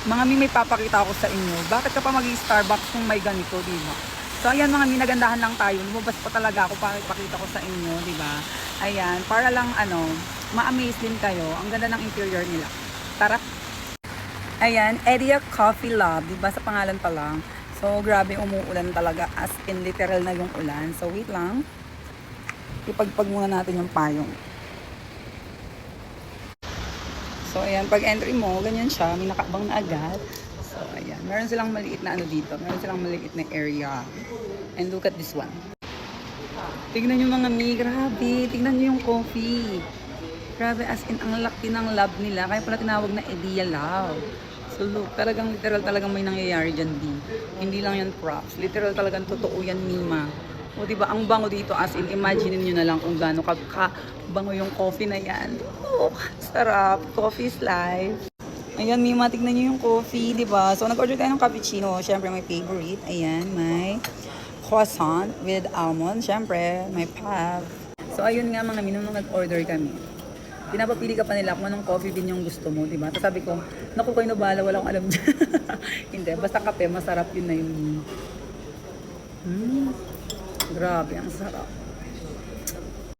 Mga mi, may papakita ako sa inyo. Bakit ka pa mag-Starbucks kung may ganito, di ba? So, ayan mga mi, nagandahan lang tayo. Lumabas pa talaga ako para ipakita ko sa inyo, di ba? Ayan, para lang ma-amaze din kayo. Ang ganda ng interior nila. Tara! Ayan, Area Coffee Lab, di ba? Sa pangalan pa lang. So, grabe umuulan talaga. As in, literal na yung ulan. So, wait lang. Ipagpag muna natin yung payong. So, ayan, pag entry mo, ganyan siya, may nakabang na agad. So, ayan, meron silang maliit na dito. Meron silang maliit na area. And look at this one. Tignan nyo mga mi, grabe. Tignan nyo yung coffee. Grabe, as in, ang laki ng lab nila. Kaya pala tinawag na Idea Lab. So, look, talagang literal talagang may nangyayari dyan, di. Hindi lang yan props. Literal talagang totoo yan, Mima. O, diba, ang bango dito, as in, imagine nyo na lang kung gaano bango yung coffee na yan. Oh, sarap. Coffee is life. Ayan, Mima, tignan nyo yung coffee, diba? So, nag-order tayo ng cappuccino. Siyempre, my favorite. Ayan, may croissant with almond. Siyempre, may puff. So, ayun nga mga minum nung nag-order kami. Pinapapili ka pa nila kung anong coffee din yung gusto mo, diba? Tapos sabi ko, naku, kayo na bahala, wala akong alam dyan. Hindi, basta kape, masarap yun na yun. Grabe, ang sarap.